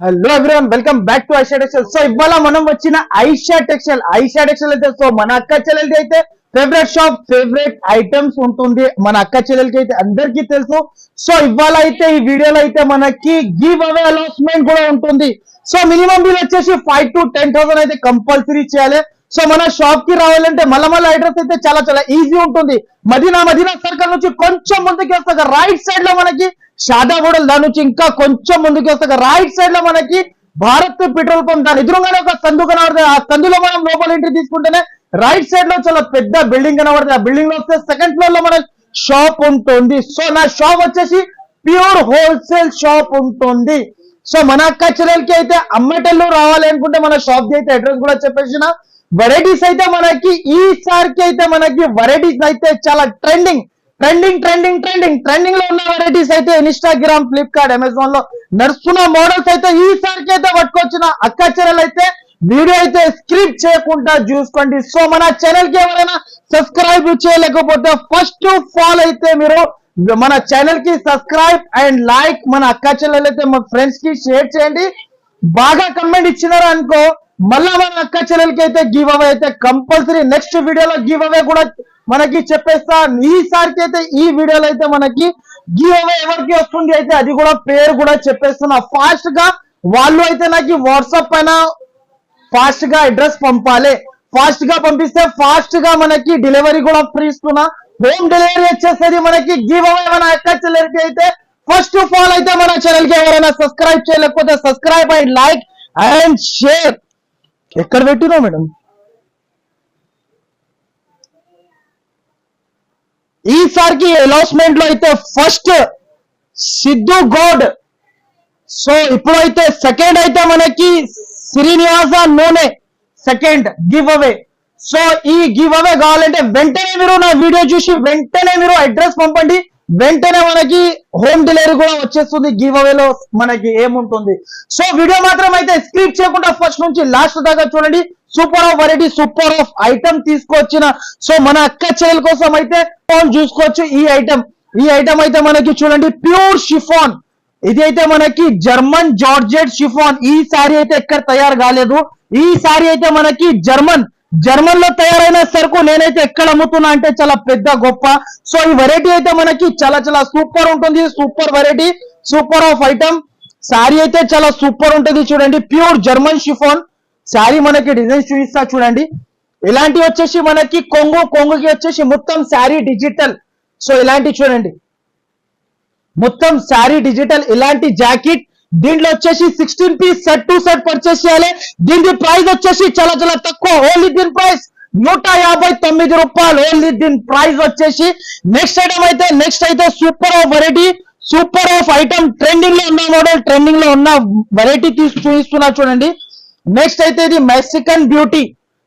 Hello everyone, welcome back to Aisha textile. So ఇవాళ మనం వచ్చిన ఐషా టెక్స్టైల్ అయితే సో మన అక్క చెల్లెలకి అయితే ఫేవరెట్ షాప్, ఫేవరెట్ ఐటమ్స్ ఉంటుంది. మన అక్క చెల్లెలకి అయితే అందరికీ తెలుసు. సో ఇవాళ అయితే ఈ వీడియోలో అయితే మనకి గివ్ అవే అనౌన్స్మెంట్ కూడా ఉంటుంది. సో మినిమం బిల్ వచ్చేసి 5 to 10,000 అయితే కంపల్సరీ చేయాలి. సో మన షాప్ కి రావాలంటే మళ్ళీ అడ్రస్ అయితే చాలా చాలా ఈజీ ఉంటుంది. మదీనా సర్కిల్ నుంచి కొంచెం ముందుకు వస్తాక రైట్ సైడ్ లో మనకి షాదాగూడల్, దాని నుంచి ఇంకా కొంచెం ముందుకు వస్తాక రైట్ సైడ్ లో మనకి భారత్ పెట్రోల్ పంప్, దాని ఎదురుగానే ఒక సందు కనబడుతుంది. ఆ సందులో మనం లోపల ఎంట్రీ తీసుకుంటేనే రైట్ సైడ్ లో చాలా పెద్ద బిల్డింగ్ కనబడుతుంది. ఆ బిల్డింగ్ లో వస్తే సెకండ్ ఫ్లోర్ లో మన షాప్ ఉంటుంది. సో నా షాప్ వచ్చేసి ప్యూర్ హోల్సేల్ షాప్ ఉంటుంది. సో మన అక్క చెల్లెలకి అయితే అమ్మటెల్లు రావాలి అనుకుంటే మన షాప్ కి అయితే అడ్రస్ కూడా చెప్పేసిన. వెరైటీస్ అయితే మనకి ఈసారికి అయితే మనకి వెరైటీస్ అయితే చాలా ట్రెండింగ్ లో ఉన్న వెరైటీస్ అయితే ఇన్స్టాగ్రామ్, ఫ్లిప్కార్ట్, అమెజాన్ లో నడుస్తున్న మోడల్స్ అయితే ఈసారికి అయితే పట్టుకొచ్చిన. అక్క చెల్లెలు అయితే వీడియో అయితే స్క్రిప్ట్ చేయకుండా చూసుకోండి. సో మన ఛానల్ కి ఎవరైనా సబ్స్క్రైబ్ చేయలేకపోతే ఫస్ట్ ఆఫ్ ఆల్ అయితే మీరు మన ఛానల్ కి సబ్స్క్రైబ్ అండ్ లైక్, మన అక్క చెల్లెలు అయితే మా ఫ్రెండ్స్ కి షేర్ చేయండి. బాగా కమెంట్ ఇచ్చినారు అనుకో, మళ్ళా మన అక్క చెల్లెలకి అయితే గివ్ అవే అయితే కంపల్సరీ నెక్స్ట్ వీడియోలో గివ్ అవే కూడా మనకి చెప్పేస్తా. ఈసారికి అయితే ఈ వీడియోలో అయితే మనకి గివ్ అవే ఎవరికి వస్తుంది అయితే అది కూడా పేరు కూడా చెప్పేస్తున్నా. ఫాస్ట్ గా వాళ్ళు అయితే నాకు వాట్సాప్ పైన ఫాస్ట్ గా అడ్రస్ పంపాలి. ఫాస్ట్ గా పంపిస్తే ఫాస్ట్ గా మనకి డెలివరీ కూడా ఫ్రీ ఇస్తున్నా. హోమ్ డెలివరీ వచ్చేసేది మనకి. గివ్ అవే మన అక్క చెల్లెలకి అయితే ఫస్ట్ ఆఫ్ ఆల్ అయితే మన ఛానల్ కి ఎవరైనా సబ్స్క్రైబ్ చేయలేకపోతే subscribe and like and share. ఎక్కడ పెట్టినా మేడం ఈసారికి అనౌన్స్మెంట్ లో అయితే ఫస్ట్ సిద్ధు గౌడ్. సో ఇప్పుడైతే సెకండ్ అయితే మనకి శ్రీనివాస నూనె సెకండ్ గివ్ అవే. సో ఈ గివ్ అవే కావాలంటే వెంటనే మీరు నా వీడియో చూసి వెంటనే మీరు అడ్రస్ పంపండి. వెంటనే మనకి హోమ్ డెలివరీ కూడా వచ్చేస్తుంది. గివ్ అవేలో మనకి ఏముంటుంది. సో వీడియో మాత్రం అయితే స్క్రిప్ట్ చేయకుండా ఫస్ట్ నుంచి లాస్ట్ దాకా చూడండి. Super of variety, super of item తీసుకొచ్చిన. సో మన అక్క చెల్లెల కోసం అయితే చూసుకోవచ్చు. ఈ ఐటమ్ అయితే మనకి చూడండి ప్యూర్ షిఫాన్. ఇది అయితే మనకి జర్మన్ జార్జెట్ షిఫాన్. ఈ సారీ అయితే ఎక్కడ తయారు కాలేదు. ఈ సారీ అయితే మనకి జర్మన్ లో తయారైన సరుకు నేనైతే ఎక్కడ అమ్ముతున్నా అంటే చాలా పెద్ద గొప్ప. సో ఈ వెరైటీ అయితే మనకి చాలా చాలా సూపర్ ఉంటుంది. Super variety, super of item. Sari అయితే చాలా సూపర్ ఉంటుంది. చూడండి ప్యూర్ జర్మన్ షిఫాన్ శారీ. మనకి డిజైన్ చూపిస్తా చూడండి. ఇలాంటి వచ్చేసి మనకి కొంగుకి వచ్చేసి మొత్తం శారీ డిజిటల్. సో ఇలాంటి చూడండి మొత్తం శారీ డిజిటల్. ఇలాంటి జాకెట్ దీంట్లో వచ్చేసి 16 piece set to set purchase చేయాలి. దీని ప్రైస్ వచ్చేసి చాలా చాలా తక్కువ. ఓన్లీ దీని ప్రైస్ 159 రూపాయలు. ఓన్లీ దీని ప్రైస్ వచ్చేసి. నెక్స్ట్ అయితే super of variety, super of item. Trending లో ఉన్న మోడల్, ట్రెండింగ్ లో ఉన్న వెరైటీ చూపిస్తున్నా చూడండి. నెక్స్ట్ అయితే ఇది Mexican beauty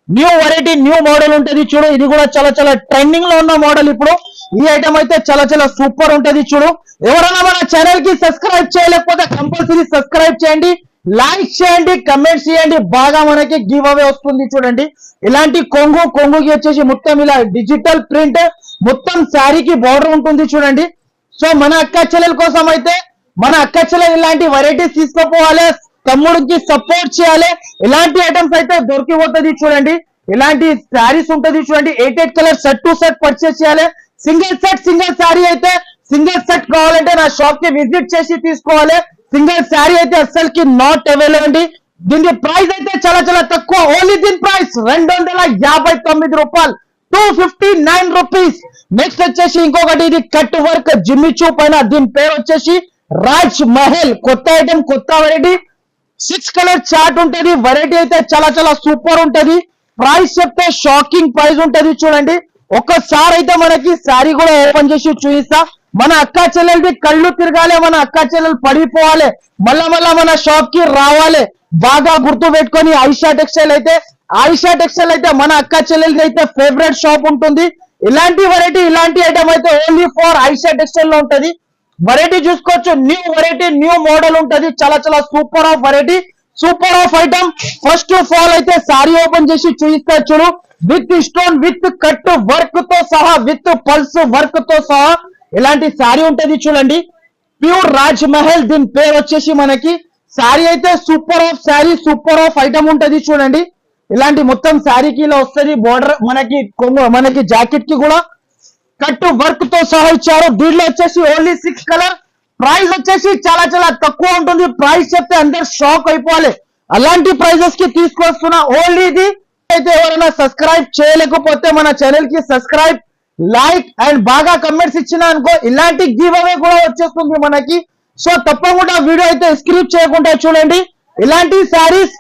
new variety, new model ఉంటుంది చూడు. ఇది కూడా చాలా చాలా ట్రెండింగ్ లో ఉన్న మోడల్. ఇప్పుడు ఈ ఐటమ్ అయితే చాలా చాలా సూపర్ ఉంటుంది చూడు. ఎవరైనా మన ఛానల్ కి సబ్స్క్రైబ్ చేయలేకపోతే కంపల్సరీ సబ్స్క్రైబ్ చేయండి, లైక్ చేయండి, కమెంట్స్ చేయండి. బాగా మనకి గివ్ అవే వస్తుంది చూడండి. ఇలాంటి కొంగుకి వచ్చేసి మొత్తం ఇలా డిజిటల్ ప్రింట్, మొత్తం శారీకి బార్డర్ ఉంటుంది చూడండి. సో మన అక్క చెల్లెల కోసం అయితే మన అక్క చెల్లెలు ఇలాంటి వెరైటీస్ తీసుకుపోవాలి, తమ్ముడికి సపోర్ట్ చేయాలి. ఇలాంటి ఐటమ్స్ అయితే దొరికిపోతుంది చూడండి. ఇలాంటి శారీస్ ఉంటుంది చూడండి. 8 colour set to set purchase చేయాలి. సింగిల్ శారీ అయితే సింగిల్ సెట్ కావాలంటే నా షాప్ కి విజిట్ చేసి తీసుకోవాలి. సింగిల్ శారీ అయితే అస్సలకి నాట్ అవైలబుల్ అండి. దీని ప్రైస్ అయితే చాలా చాలా తక్కువ. ఓన్లీ దీని ప్రైస్ 259 రూపాయలు, 259 రూపీస్. నెక్స్ట్ వచ్చేసి ఇంకొకటి ఇది కట్ వర్క్ జిమ్మిచూ పైన. దీని పేరు వచ్చేసి రాజ్ మహల్. కొత్త ఐటమ్, కొత్త వెరైటీ. 6 కలర్ చార్ట్ ఉంటుంది. వెరైటీ అయితే చాలా చాలా సూపర్ ఉంటది. ప్రైస్ చెప్తే షాకింగ్ ప్రైస్ ఉంటది చూడండి. ఒక్కసారి అయితే మనకి శారీ కూడా ఓపెన్ చేసి చూపిస్తా. మన అక్క చెల్లెలకి కళ్ళు తిరగాలి, మన అక్క చెల్లెలు పడిపోవాలి, మళ్ళా మన షాప్ కి రావాలి. బాగా గుర్తు పెట్టుకొని ఐషా టెక్స్టైల్ అయితే మన అక్క చెల్లెలకి అయితే ఫేవరెట్ షాప్ ఉంటుంది. ఇలాంటి వెరైటీ, ఇలాంటి ఐటమ్ అయితే ఓన్లీ ఫర్ ఐషా టెక్స్టైల్ లో ఉంటది. వెరైటీ చూసుకోవచ్చు. న్యూ వెరైటీ, న్యూ మోడల్ ఉంటది. చాలా చాలా super of variety, super of item. First of all అయితే సారీ ఓపెన్ చేసి చూపిస్తా చూడు. With stone, with cut work తో సహా, విత్ పల్స్ వర్క్ తో సహా ఇలాంటి సారీ ఉంటది చూడండి. ప్యూర్ రాజ్ మహల్. దీని పేరు వచ్చేసి మనకి శారీ అయితే super of sari, super of item ఉంటది చూడండి. ఇలాంటి మొత్తం శారీకి ఇలా వస్తుంది. బోర్డర్ మనకి మనకి జాకెట్ కి కూడా కట్ వర్క్ తో సహా ఇచ్చారు. దీంట్లో వచ్చేసి ఓన్లీ 6 కలర్. ప్రైస్ వచ్చేసి చాలా చాలా తక్కువ ఉంటుంది. ప్రైస్ చెప్తే అందరు షాక్ అయిపోవాలి. అలాంటి ప్రైజెస్ కి తీసుకొస్తున్నా. ఓన్లీ ఇది అయితే ఎవరైనా సబ్స్క్రైబ్ చేయలేకపోతే మన ఛానల్ కి సబ్స్క్రైబ్, లైక్ అండ్ బాగా కమెంట్స్ ఇచ్చినా అనుకో ఇలాంటి గివ్ అవే కూడా వచ్చేస్తుంది మనకి. సో తప్పకుండా వీడియో అయితే స్క్రిప్ట్ చేయకుండా చూడండి. ఇలాంటి శారీస్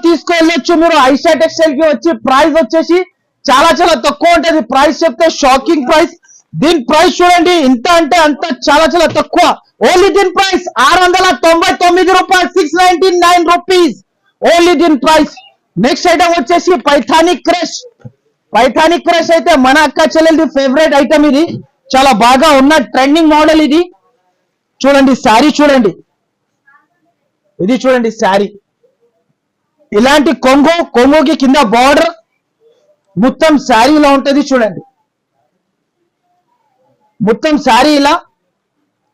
తీసుకెళ్ళొచ్చు మీరు ఐషా టెక్స్టైల్ కి వచ్చి. ప్రైస్ వచ్చేసి చాలా చాలా తక్కువ ఉంటుంది. ప్రైస్ చెప్తే షాకింగ్ ప్రైస్. దీని ప్రైస్ చూడండి, ఇంత అంటే అంత చాలా చాలా తక్కువ. ఓన్లీ దీని ప్రైస్ 699 రూపాయలు, 699 రూపీస్ ఓన్లీ దీని ప్రైస్. నెక్స్ట్ ఐటమ్ వచ్చేసి పైథానిక్ క్రష్. పైథానిక్ క్రష్ అయితే మన అక్క చెల్లెలది ఫేవరెట్ ఐటమ్. ఇది చాలా బాగా ఉన్న ట్రెండింగ్ మోడల్. ఇది చూడండి శారీ చూడండి, ఇది చూడండి శారీ. ఇలాంటి కొంగుకి కింద బార్డర్ మొత్తం శారీ ఇలా ఉంటది చూడండి. మొత్తం శారీ ఇలా.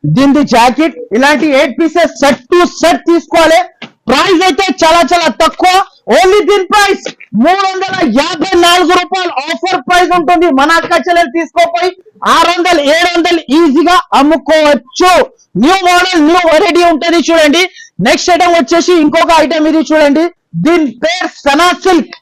దీని జాకెట్ ఇలాంటి 8 పీసెస్ సెట్ టు సెట్ తీసుకోవాలి. ప్రైస్ అయితే చాలా చాలా తక్కువ. ఓన్లీ దీని ప్రైస్ 354 రూపాయలు ఆఫర్ ప్రైస్ ఉంటుంది. మన అక్క చెల్లెలు తీసుకోపోయి 600 700 ఈజీగా అమ్ముకోవచ్చు. న్యూ మోడల్, న్యూ వెరైటీ ఉంటది చూడండి. నెక్స్ట్ ఐటమ్ వచ్చేసి ఇంకొక ఐటమ్. ఇది చూడండి, దీని పేరు సనా సిల్క్.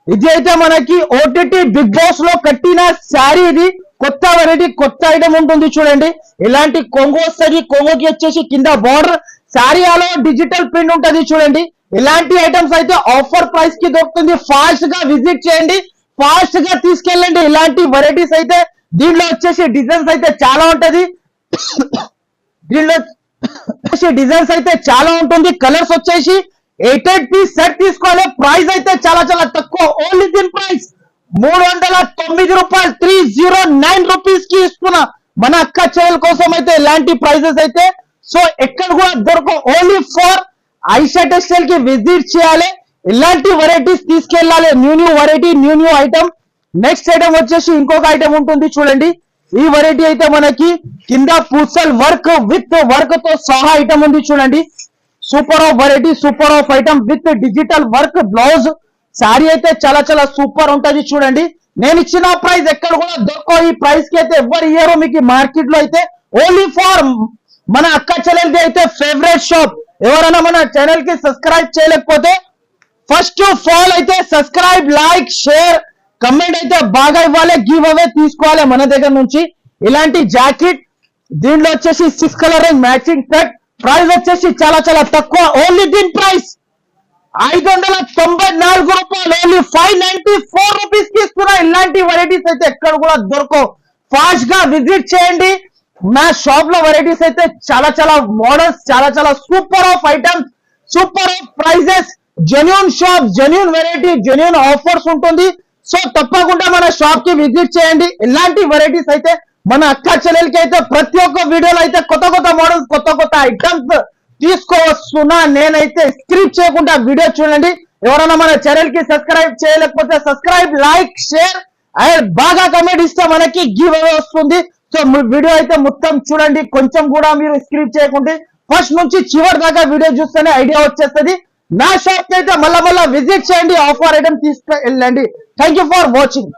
ఇది అయితే మనకి ఓటీటీ బిగ్ బాస్ లో కట్టిన శారీ. ఇది కొత్త వెరైటీ, కొత్త ఐటమ్ ఉంటుంది చూడండి. ఇలాంటి కొంగు వస్తుంది. కొంగుకి వచ్చేసి కింద బార్డర్, శారీ ఆలో డిజిటల్ ప్రింట్ ఉంటది చూడండి. ఇలాంటి ఐటమ్స్ అయితే ఆఫర్ ప్రైస్ కి దొరుకుతుంది. ఫాస్ట్ గా విజిట్ చేయండి, ఫాస్ట్ గా తీసుకెళ్ళండి. ఇలాంటి వెరైటీస్ అయితే దీనిలో వచ్చేసి డిజైన్స్ అయితే చాలా ఉంటది. దీనిలో డిజైన్స్ అయితే చాలా ఉంటుంది. కలర్స్ వచ్చేసి 8 పీస్ సెట్ తీసుకోవాలి. ప్రైస్ అయితే చాలా చాలా తక్కువ. ఓన్లీ దీని ప్రైస్ 309 రూపాయలు, 309 రూపీస్ కి ఇస్తున్నా. మన అక్క చెల్లెల కోసం అయితే ఇలాంటి ప్రైజెస్ అయితే సో ఎక్కడ కూడా దొరకవు. ఓన్లీ ఫర్ ఐషా టెక్స్టైల్ కి విజిట్ చేయాలి. ఇలాంటి వెరైటీస్ తీసుకెళ్ళాలి. New variety, new item. Next item వచ్చేసి ఇంకొక ఐటమ్ ఉంటుంది చూడండి. ఈ వెరైటీ అయితే మనకి కింద పూసల్ వర్క్ విత్ వర్క్ తో సహా ఐటమ్ ఉంది చూడండి. Super of variety, super of item with digital work blouse. Sari అయితే చాలా చాలా సూపర్ ఉంటది చూడండి. నేను ఇచ్చిన ప్రైస్ ఎక్కడ కూడా దొరకవు. ఈ ప్రైస్ కి అయితే ఎవరు ఇయ్యారో మీకు మార్కెట్ లో అయితే. ఓన్లీ ఫర్ మన అక్క చెల్లెలది అయితే ఫేవరెట్ షాప్. ఎవరైనా మన ఛానల్ కి సబ్స్క్రైబ్ చేయలేకపోతే ఫస్ట్ ఆఫ్ ఆల్ అయితే సబ్స్క్రైబ్, లైక్, షేర్, కమెంట్ అయితే బాగా ఇవ్వాలి. గివ్ అవే తీసుకోవాలి మన దగ్గర నుంచి. ఇలాంటి జాకెట్ దీంట్లో వచ్చేసి 6 కలర్ మ్యాచింగ్ సెట్. ప్రైస్ వచ్చేసి చాలా చాలా తక్కువ. ఓన్లీ దీని ప్రైస్ 594 రూపాయలు, ఓన్లీ 594 రూపీస్ కి ఇస్తున్నా. ఇలాంటి వెరైటీస్ అయితే ఎక్కడ కూడా దొరకవు. ఫాస్ట్ గా విజిట్ చేయండి. నా షాప్ లో వెరైటీస్ అయితే చాలా చాలా మోడల్స్, చాలా చాలా super of items, super of prices. Genuine shop, genuine variety, genuine offers ఉంటుంది. సో తప్పకుండా మన షాప్ కి విజిట్ చేయండి. ఇలాంటి వెరైటీస్ అయితే మన అక్క చెల్లెలకి అయితే ప్రతి ఒక్క వీడియోలో అయితే కొత్త కొత్త మోడల్స్, కొత్త కొత్త ఐటమ్స్ తీసుకొస్తున్నా. నేనైతే స్క్రిప్ట్ చేయకుండా వీడియో చూడండి. ఎవరైనా మన ఛానల్ కి సబ్స్క్రైబ్ చేయలేకపోతే సబ్స్క్రైబ్, లైక్, షేర్ అండ్ బాగా కమెంట్ ఇస్తే మనకి గివ్ అవే వస్తుంది. సో వీడియో అయితే మొత్తం చూడండి. కొంచెం కూడా మీరు స్క్రిప్ట్ చేయకుండా ఫస్ట్ నుంచి చివరి దాకా వీడియో చూస్తేనే ఐడియా వచ్చేస్తుంది. నా షాప్ కి అయితే మళ్ళా విజిట్ చేయండి. ఆఫర్ ఐటమ్ తీసుకెళ్ళండి. Thank you for watching.